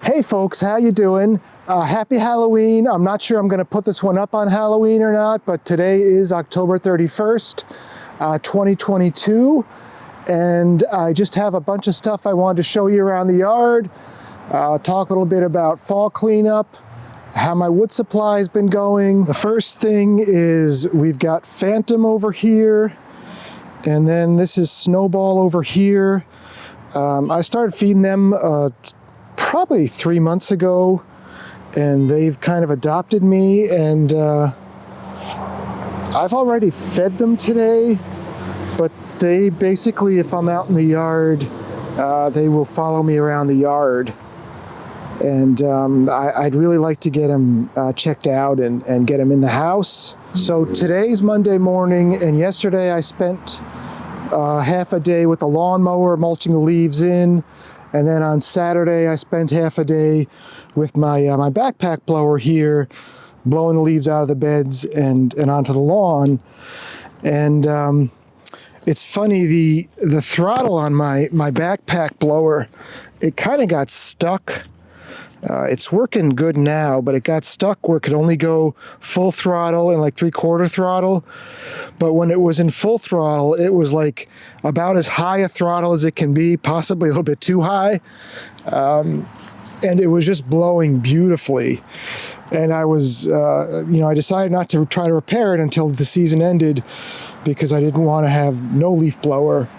Hey folks, how you doing? Happy Halloween. I'm not sure I'm going to put this one up on Halloween or not, but today is October 31st, 2022, and I just have a bunch of stuff I wanted to show you around the yard, talk a little bit about fall cleanup, how my wood supply has been going. The first thing is we've got Phantom over here, and then this is Snowball over here. I started feeding them probably 3 months ago, and they've kind of adopted me, and I've already fed them today, but they basically, if I'm out in the yard, they will follow me around the yard, and I'd really like to get them checked out and get them in the house. So today's Monday morning, and yesterday I spent half a day with the lawnmower mulching the leaves in. And then on Saturday, I spent half a day with my my backpack blower here, blowing the leaves out of the beds and onto the lawn. And it's funny, the throttle on my backpack blower, it kind of got stuck. It's working good now, but it got stuck where it could only go full throttle and like 3/4 throttle. But when it was in full throttle, it was like about as high a throttle as it can be, possibly a little bit too high. And it was just blowing beautifully. And I was, I decided not to try to repair it until the season ended because I didn't want to have no leaf blower.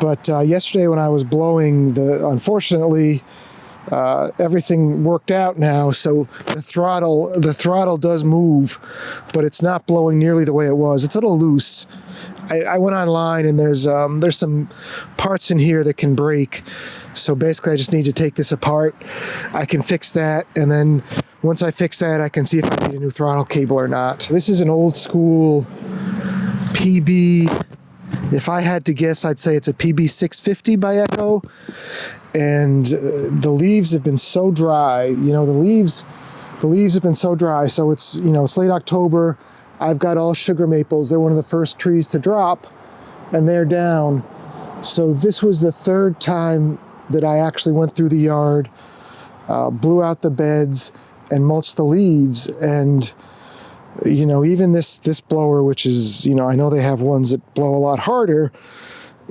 But yesterday when I was blowing, unfortunately, everything worked out now, so the throttle does move, but it's not blowing nearly the way it was. It's a little loose. I went online, and there's some parts in here that can break, so basically I just need to take this apart. I can fix that, and then once I fix that, I can see if I need a new throttle cable or not. This is an old school PB. If I had to guess, I'd say it's a PB 650 by Echo. And the leaves have been so dry. The leaves have been so dry. So it's late October. I've got all sugar maples. They're one of the first trees to drop, and they're down. So this was the third time that I actually went through the yard, blew out the beds, and mulched the leaves. And even this blower, which is, I know they have ones that blow a lot harder.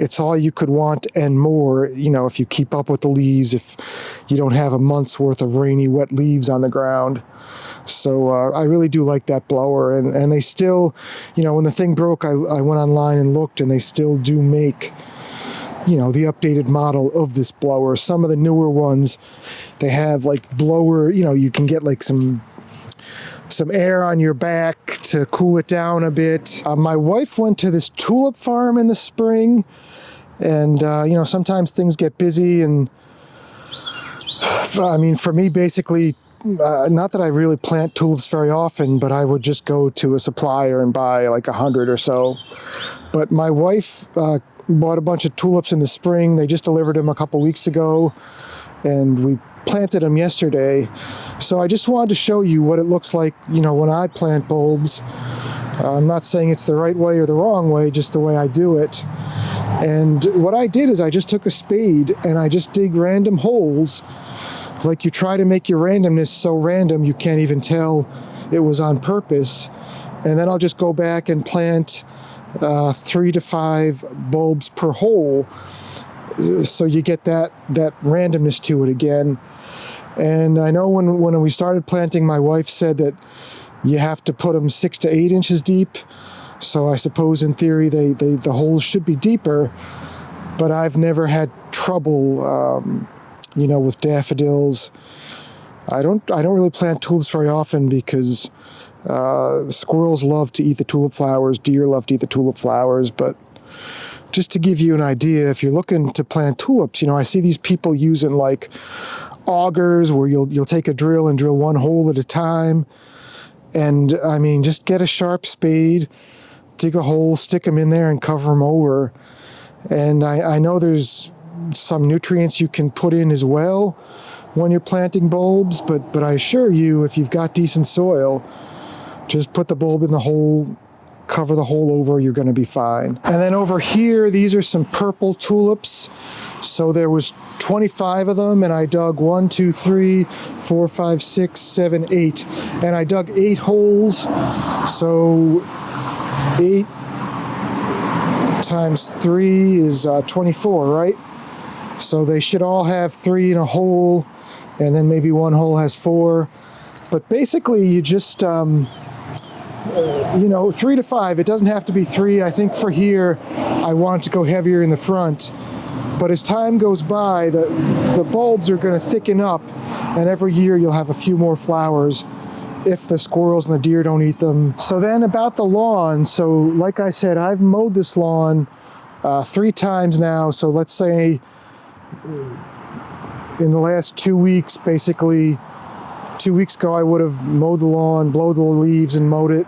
It's all you could want and more, if you keep up with the leaves, if you don't have a month's worth of rainy, wet leaves on the ground. So I really do like that blower. And they still, when the thing broke, I went online and looked, and they still do make, the updated model of this blower. Some of the newer ones, they have like blower, you can get like some air on your back to cool it down a bit. My wife went to this tulip farm in the spring, and sometimes things get busy, and for me, basically, not that I really plant tulips very often, but I would just go to a supplier and buy like 100 or so. But my wife bought a bunch of tulips in the spring. They just delivered them a couple weeks ago, and we planted them yesterday. So I just wanted to show you what it looks like, when I plant bulbs. I'm not saying it's the right way or the wrong way, just the way I do it. And what I did is I just took a spade and I just dig random holes. Like, you try to make your randomness so random you can't even tell it was on purpose. And then I'll just go back and plant 3 to 5 bulbs per hole, so you get that randomness to it again. And I know when we started planting, my wife said that you have to put them 6 to 8 inches deep. So I suppose in theory the holes should be deeper. But I've never had trouble, with daffodils. I don't really plant tulips very often because squirrels love to eat the tulip flowers, deer love to eat the tulip flowers. But just to give you an idea, if you're looking to plant tulips, I see these people using like augers where you'll take a drill and drill one hole at a time. And just get a sharp spade, dig a hole, stick them in there and cover them over. And I know there's some nutrients you can put in as well when you're planting bulbs, but I assure you, if you've got decent soil, just put the bulb in the hole, cover the hole over, you're going to be fine. And then over here, these are some purple tulips. So there was 25 of them, and I dug 1, 2, 3, 4, 5, 6, 7, 8. And I dug 8 holes. So 8 times 3 is 24, right? So they should all have 3 in a hole, and then maybe one hole has 4. But basically, you just, 3 to 5. It doesn't have to be 3. I think for here, I want it to go heavier in the front. But as time goes by, the bulbs are going to thicken up, and every year you'll have a few more flowers if the squirrels and the deer don't eat them. So then about the lawn, so like I said, I've mowed this lawn 3 times now. So let's say in the last 2 weeks, basically 2 weeks ago I would have mowed the lawn, blowed the leaves and mowed it.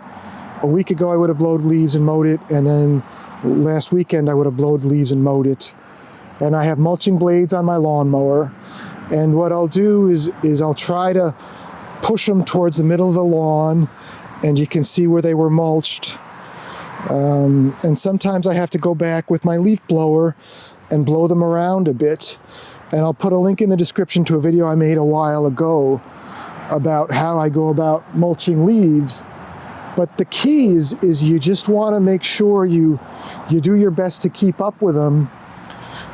A week ago I would have blowed leaves and mowed it, and then last weekend I would have blowed leaves and mowed it. And I have mulching blades on my lawnmower, and what I'll do is I'll try to push them towards the middle of the lawn, and you can see where they were mulched. And sometimes I have to go back with my leaf blower and blow them around a bit. And I'll put a link in the description to a video I made a while ago about how I go about mulching leaves. But the key is you just want to make sure you do your best to keep up with them,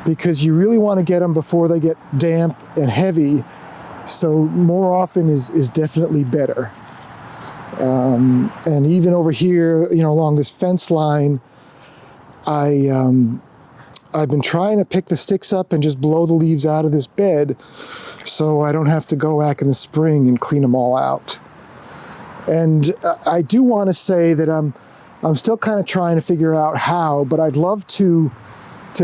because you really want to get them before they get damp and heavy. So more often is definitely better. And even over here, along this fence line, I've been trying to pick the sticks up and just blow the leaves out of this bed so I don't have to go back in the spring and clean them all out. And I do want to say that I'm still kind of trying to figure out how, but I'd love to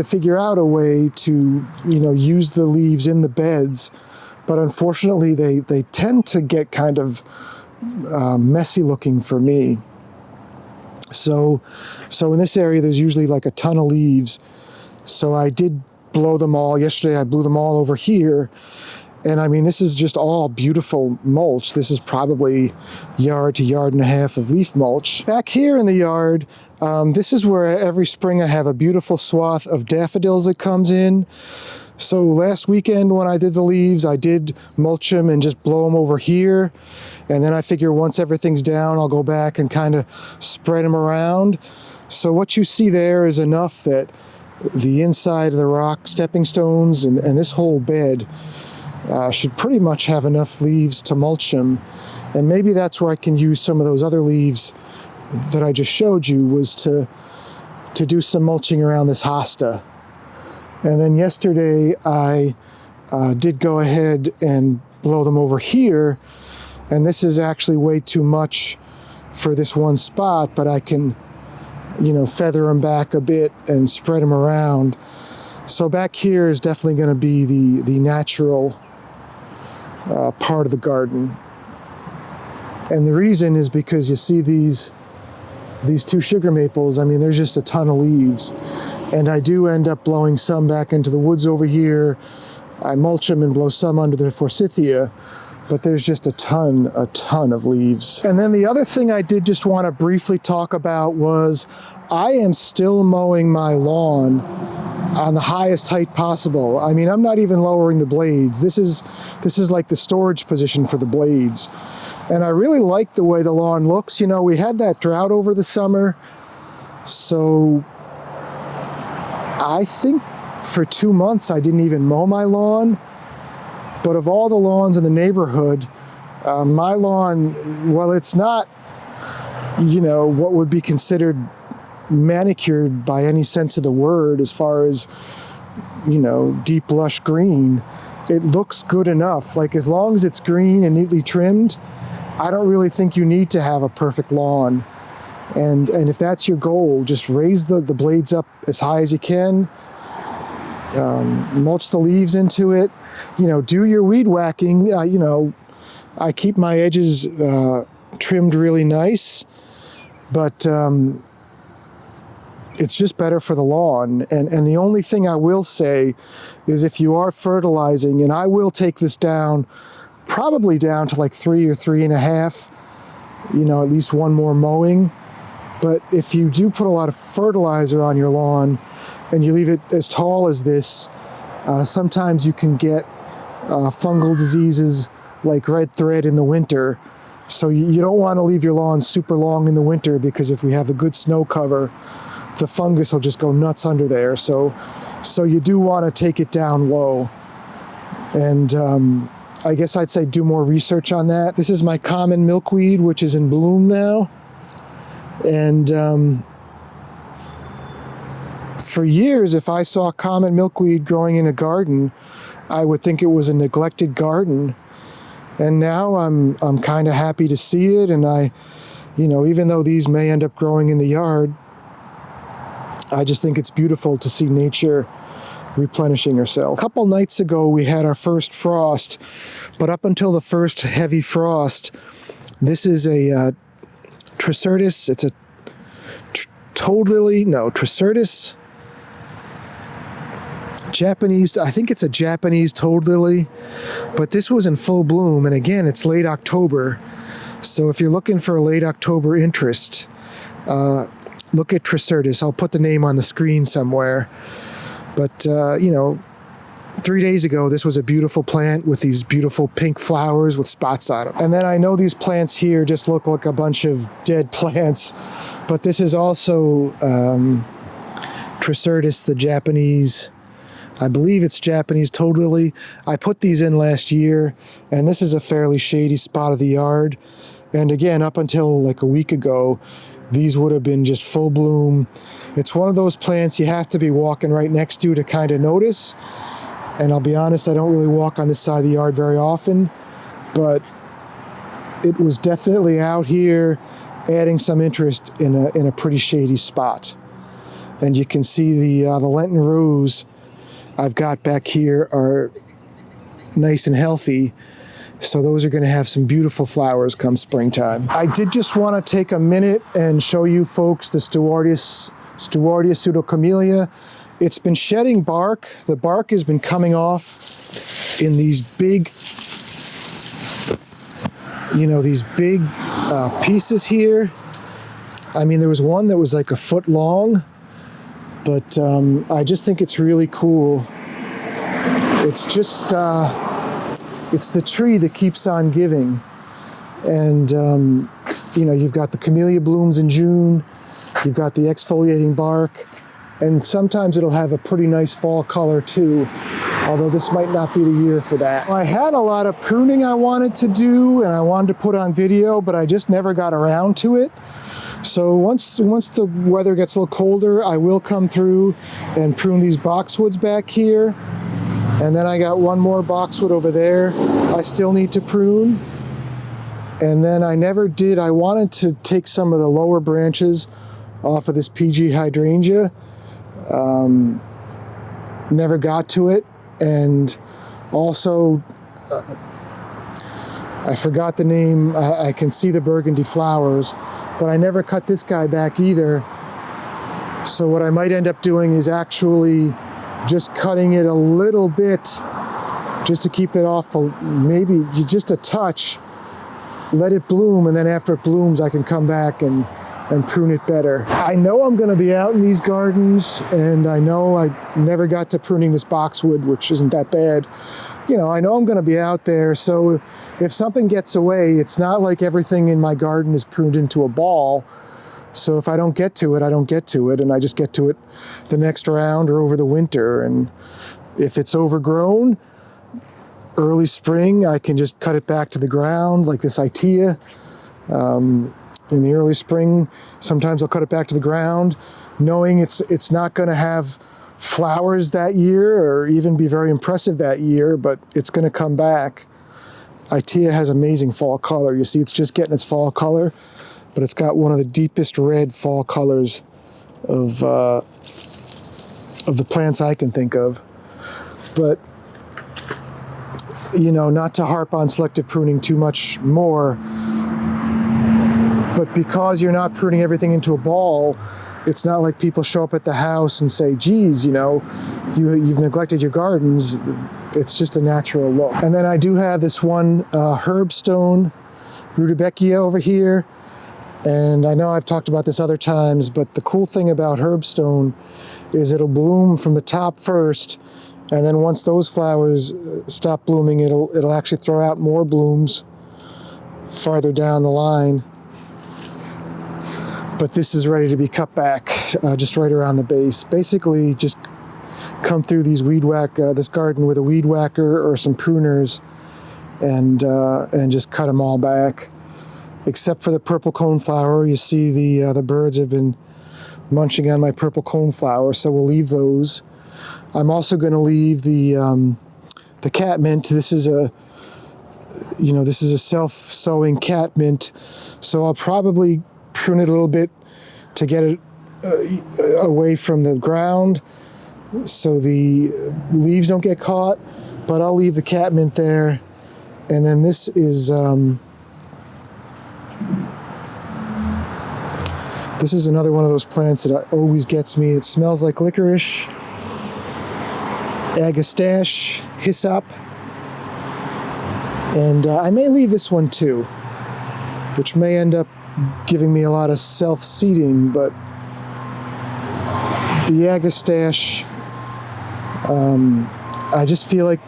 figure out a way to, use the leaves in the beds. But unfortunately, they tend to get kind of messy looking for me. So in this area, there's usually like a ton of leaves. So I did blow them all. Yesterday, I blew them all over here. And I mean, this is just all beautiful mulch. This is probably yard to yard and a half of leaf mulch. Back here in the yard, this is where every spring I have a beautiful swath of daffodils that comes in. So last weekend when I did the leaves, I did mulch them and just blow them over here. And then I figure once everything's down, I'll go back and kind of spread them around. So what you see there is enough that the inside of the rock stepping stones and this whole bed should pretty much have enough leaves to mulch them. And maybe that's where I can use some of those other leaves that I just showed you, was to do some mulching around this hosta. And then yesterday I did go ahead and blow them over here. And this is actually way too much for this one spot, but I can, feather them back a bit and spread them around. So back here is definitely going to be the natural part of the garden. And the reason is because you see these 2 sugar maples, I mean, there's just a ton of leaves. And I do end up blowing some back into the woods over here. I mulch them and blow some under the forsythia, but there's just a ton of leaves. And then the other thing I did just want to briefly talk about was I am still mowing my lawn on the highest height possible. I mean, I'm not even lowering the blades. This is like the storage position for the blades. And I really like the way the lawn looks. We had that drought over the summer. So I think for 2 months I didn't even mow my lawn. But of all the lawns in the neighborhood, my lawn, well, it's not, what would be considered manicured by any sense of the word as far as, deep lush green. It looks good enough. Like, as long as it's green and neatly trimmed, I don't really think you need to have a perfect lawn. And if that's your goal, just raise the blades up as high as you can, mulch the leaves into it, do your weed whacking. I keep my edges trimmed really nice, but it's just better for the lawn. And the only thing I will say is, if you are fertilizing, and I will take this down, probably down to like 3 or 3.5, at least one more mowing. But if you do put a lot of fertilizer on your lawn and you leave it as tall as this, sometimes you can get fungal diseases like red thread in the winter. So you don't want to leave your lawn super long in the winter, because if we have a good snow cover, the fungus will just go nuts under there. So you do want to take it down low. And I guess I'd say do more research on that. This is my common milkweed, which is in bloom now. And for years, if I saw common milkweed growing in a garden, I would think it was a neglected garden. And now I'm kind of happy to see it. And even though these may end up growing in the yard, I just think it's beautiful to see nature replenishing herself. A couple nights ago, we had our first frost, but up until the first heavy frost, this is a Tricyrtis. It's a Tricyrtis. Japanese, I think it's a Japanese toad lily, but this was in full bloom, and again, it's late October. So if you're looking for a late October interest, look at Tricyrtis. I'll put the name on the screen somewhere. But, 3 days ago, this was a beautiful plant with these beautiful pink flowers with spots on them. And then I know these plants here just look like a bunch of dead plants, but this is also Tricyrtis, the Japanese, I believe it's Japanese toad lily. I put these in last year, and this is a fairly shady spot of the yard. And again, up until like a week ago, these would have been just full bloom. It's one of those plants you have to be walking right next to kind of notice. And I'll be honest, I don't really walk on this side of the yard very often, but it was definitely out here adding some interest in a pretty shady spot. And you can see the Lenten rose I've got back here are nice and healthy. So those are going to have some beautiful flowers come springtime. I did just want to take a minute and show you folks the Stewartia pseudocamellia. It's been shedding bark. The bark has been coming off in these big, pieces here. I mean, there was one that was like a foot long, but I just think it's really cool. It's just, it's the tree that keeps on giving. And, you've got the camellia blooms in June, you've got the exfoliating bark, and sometimes it'll have a pretty nice fall color too, although this might not be the year for that. I had a lot of pruning I wanted to do and I wanted to put on video, but I just never got around to it. So once the weather gets a little colder, I will come through and prune these boxwoods back here. And then I got one more boxwood over there I still need to prune. And then I never did, I wanted to take some of the lower branches off of this PG hydrangea. Never got to it. And also, I forgot the name. I can see the burgundy flowers, but I never cut this guy back either. So what I might end up doing is actually just cutting it a little bit just to keep it off, maybe just a touch, let it bloom, and then after it blooms I can come back and prune it better. I know I'm going to be out in these gardens, and I know I never got to pruning this boxwood, which isn't that bad. I know I'm going to be out there, so if something gets away, it's not like everything in my garden is pruned into a ball. So if I don't get to it, I don't get to it, and I just get to it the next round or over the winter. And if it's overgrown, early spring, I can just cut it back to the ground, like this Itea. In the early spring, sometimes I'll cut it back to the ground, knowing it's not going to have flowers that year or even be very impressive that year, but it's going to come back. Itea has amazing fall color. You see, it's just getting its fall color, but it's got one of the deepest red fall colors of the plants I can think of. But, not to harp on selective pruning too much more, but because you're not pruning everything into a ball, it's not like people show up at the house and say, geez, you've neglected your gardens. It's just a natural look. And then I do have this one Herbstsonne, Rudbeckia over here. And I know I've talked about this other times, but the cool thing about Herbstsonne is it'll bloom from the top first, and then once those flowers stop blooming, it'll actually throw out more blooms farther down the line. But this is ready to be cut back, just right around the base. Basically, just come through these this garden with a weed whacker or some pruners, and just cut them all back. Except for the purple coneflower, you see the birds have been munching on my purple coneflower, so we'll leave those. I'm also going to leave the catmint. This is a self-sowing catmint, so I'll probably prune it a little bit to get it away from the ground, so the leaves don't get caught. But I'll leave the catmint there, and then this is. This is another one of those plants that always gets me. It smells like licorice, agastache, hyssop, and I may leave this one too, which may end up giving me a lot of self-seeding, but the agastache, I just feel like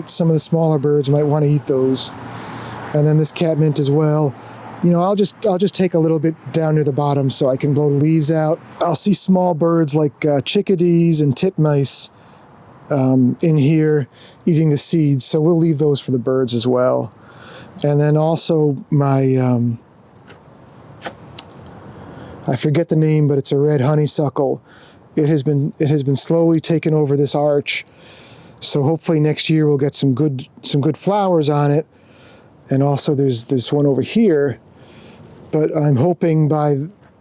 some of the smaller birds might want to eat those. And then this catmint as well. I'll just take a little bit down near the bottom so I can blow the leaves out. I'll see small birds like chickadees and titmice in here eating the seeds, so we'll leave those for the birds as well. And then also my, I forget the name, but it's a red honeysuckle. It has been slowly taking over this arch, so hopefully next year we'll get some good flowers on it. And also there's this one over here. But I'm hoping by,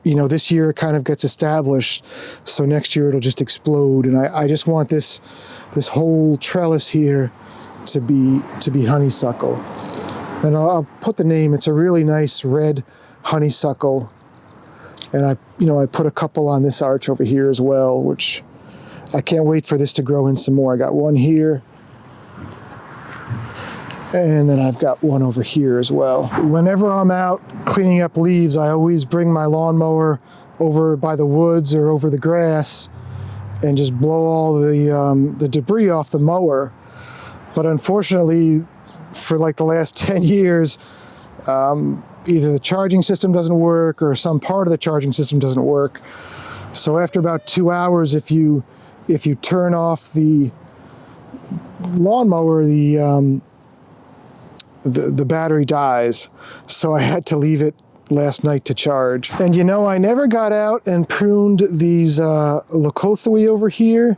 this year it kind of gets established, so next year it'll just explode. And I just want this whole trellis here to be honeysuckle. And I'll put the name. It's a really nice red honeysuckle. And I put a couple on this arch over here as well, which I can't wait for this to grow in some more. I got one here. And then I've got one over here as well. Whenever I'm out cleaning up leaves, I always bring my lawnmower over by the woods or over the grass and just blow all the debris off the mower. But unfortunately, for like the last 10 years, either the charging system doesn't work or some part of the charging system doesn't work. So after about 2 hours, if you turn off the lawnmower, the battery dies, so I had to leave it last night to charge. And I never got out and pruned these Leucothoe over here,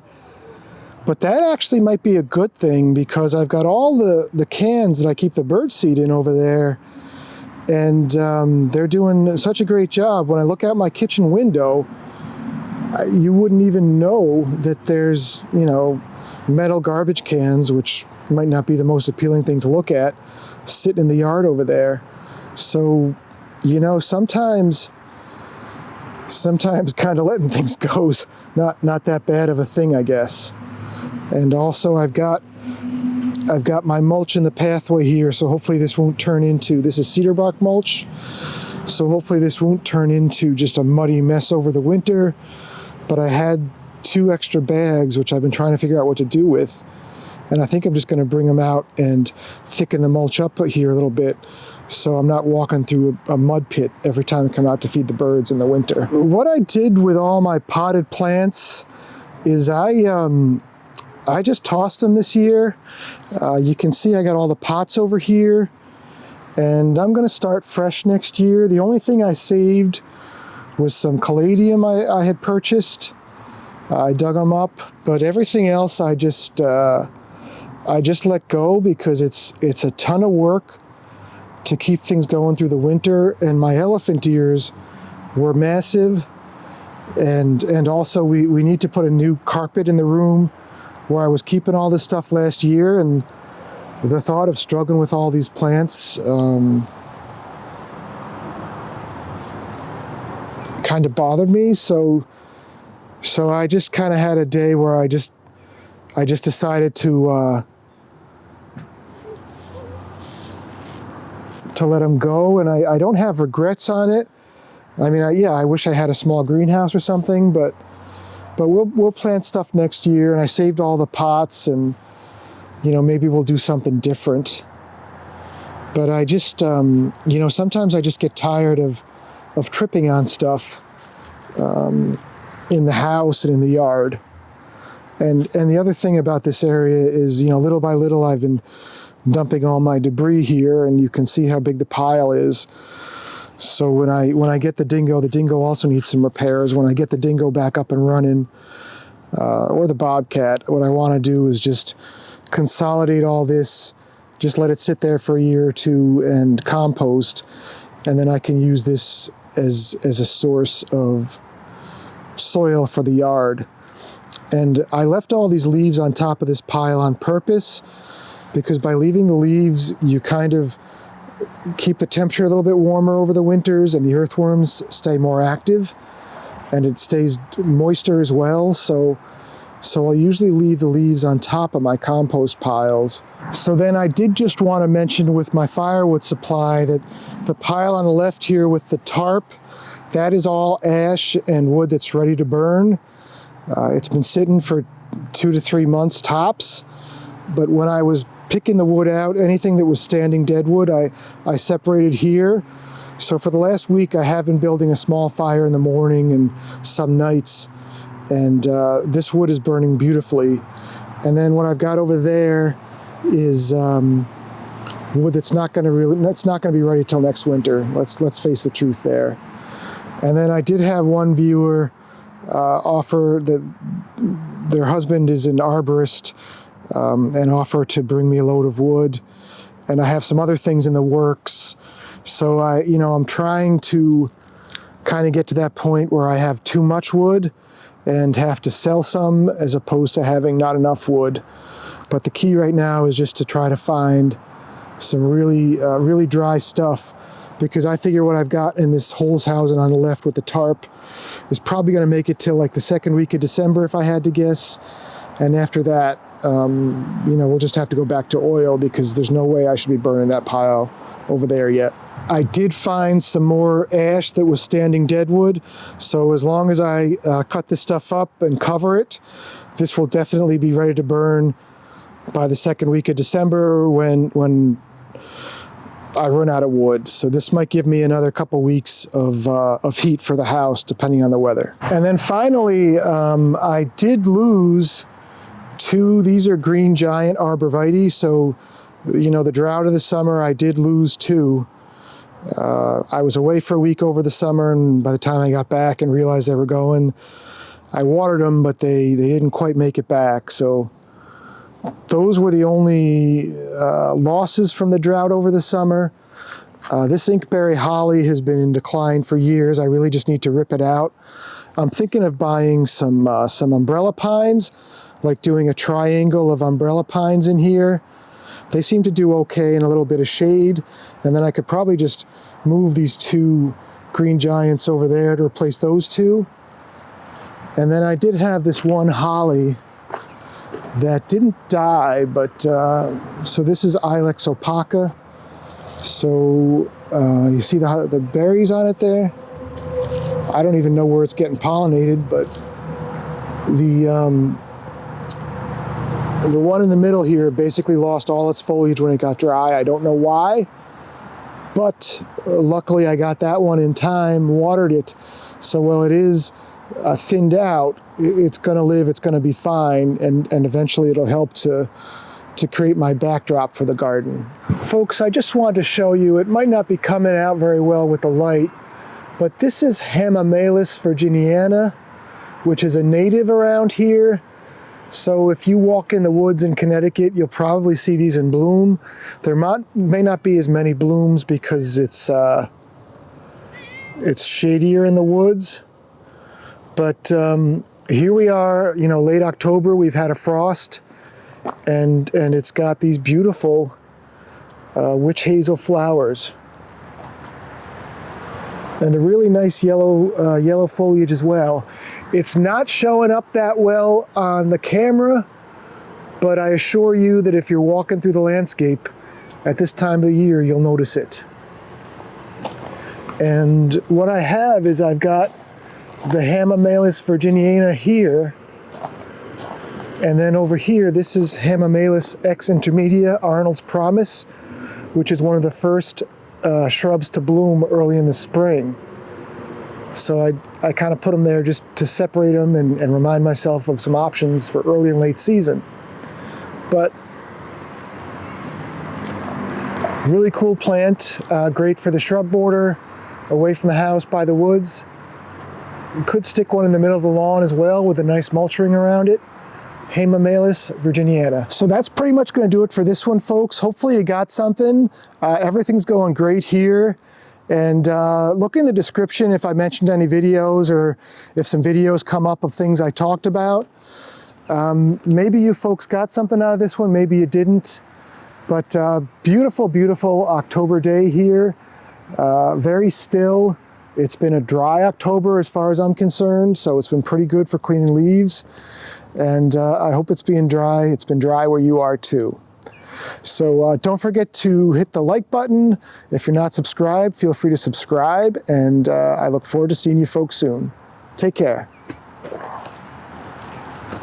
but that actually might be a good thing because I've got all the cans that I keep the bird seed in over there, and they're doing such a great job. When I look out my kitchen window, you wouldn't even know that there's metal garbage cans, which might not be the most appealing thing to look at, sitting in the yard over there. So, sometimes kind of letting things go is not that bad of a thing, I guess. And also I've got my mulch in the pathway here, so hopefully this is cedar bark mulch, so hopefully this won't turn into just a muddy mess over the winter. But I had 2 extra bags, which I've been trying to figure out what to do with. And I think I'm just going to bring them out and thicken the mulch up here a little bit, so I'm not walking through a mud pit every time I come out to feed the birds in the winter. What I did with all my potted plants is I just tossed them this year. You can see I got all the pots over here, and I'm going to start fresh next year. The only thing I saved was some caladium I had purchased. I dug them up, but everything else I just let go because it's a ton of work to keep things going through the winter. And my elephant ears were massive, and also we need to put a new carpet in the room where I was keeping all this stuff last year, and the thought of struggling with all these plants kind of bothered me. So I just kind of had a day where I just decided to to let them go, and I don't have regrets on it. I mean, I wish I had a small greenhouse or something, but we'll plant stuff next year, and I saved all the pots, and maybe we'll do something different. But I just, sometimes I just get tired of tripping on stuff in the house and in the yard. And the other thing about this area is, little by little, I've been dumping all my debris here, and you can see how big the pile is. So when I get the dingo also needs some repairs. When I get the dingo back up and running, or the bobcat, what I want to do is just consolidate all this, just let it sit there for a year or two and compost, and then I can use this as a source of soil for the yard. And I left all these leaves on top of this pile on purpose, because by leaving the leaves, you kind of keep the temperature a little bit warmer over the winters, and the earthworms stay more active, and it stays moister as well. So I'll usually leave the leaves on top of my compost piles. So then I did just want to mention with my firewood supply that the pile on the left here with the tarp, that is all ash and wood that's ready to burn. It's been sitting for 2 to 3 months tops, but when I was picking the wood out, anything that was standing dead wood, I separated here. So for the last week, I have been building a small fire in the morning and some nights, and this wood is burning beautifully. And then what I've got over there is wood that's not going to be ready till next winter. Let's face the truth there. And then I did have one viewer offer that their husband is an arborist, and offer to bring me a load of wood. And I have some other things in the works. So I'm trying to kind of get to that point where I have too much wood and have to sell some, as opposed to having not enough wood. But the key right now is just to try to find some really dry stuff, because I figure what I've got in this holes housing on the left with the tarp is probably going to make it till like the second week of December, if I had to guess. And after that, we'll just have to go back to oil, because there's no way I should be burning that pile over there yet. I did find some more ash that was standing dead wood, so as long as I cut this stuff up and cover it, this will definitely be ready to burn by the second week of December, when I run out of wood. So this might give me another couple weeks of heat for the house, depending on the weather. And then finally, I did lose 2. These are green giant arborvitae. So, the drought of the summer, I did lose 2. I was away for a week over the summer, and by the time I got back and realized they were going, I watered them, but they didn't quite make it back. So those were the only losses from the drought over the summer. This inkberry holly has been in decline for years. I really just need to rip it out. I'm thinking of buying some umbrella pines, like doing a triangle of umbrella pines in here. They seem to do okay in a little bit of shade, and then I could probably just move these 2 green giants over there to replace those 2. And then I did have this one holly that didn't die, but so this is Ilex opaca. So you see the berries on it there? I don't even know where it's getting pollinated, but the one in the middle here basically lost all its foliage when it got dry. I don't know why, but luckily I got that one in time, watered it. So while it is thinned out, it's going to live, it's going to be fine, and eventually it'll help to create my backdrop for the garden. Folks, I just wanted to show you, it might not be coming out very well with the light, but this is Hamamelis virginiana, which is a native around here. So if you walk in the woods in Connecticut, you'll probably see these in bloom. There may not be as many blooms because it's shadier in the woods. But here we are, late October, we've had a frost, and it's got these beautiful witch hazel flowers. And a really nice yellow foliage as well. It's not showing up that well on the camera, but I assure you that if you're walking through the landscape at this time of the year, you'll notice it. And what I have is I've got the Hamamelis virginiana here. And then over here, this is Hamamelis ex intermedia, Arnold's Promise, which is one of the first shrubs to bloom early in the spring. So I kind of put them there just to separate them and remind myself of some options for early and late season. But really cool plant, great for the shrub border, away from the house by the woods. You could stick one in the middle of the lawn as well with a nice mulching around it. Hamamelis virginiana. So that's pretty much going to do it for this one, folks. Hopefully you got something. Everything's going great here. And look in the description if I mentioned any videos or if some videos come up of things I talked about. Maybe you folks got something out of this one, maybe you didn't. But beautiful, beautiful October day here. Very still. It's been a dry October as far as I'm concerned, so it's been pretty good for cleaning leaves. And I hope it's being dry. It's been dry where you are too. So don't forget to hit the like button. If you're not subscribed, feel free to subscribe. And I look forward to seeing you folks soon. Take care.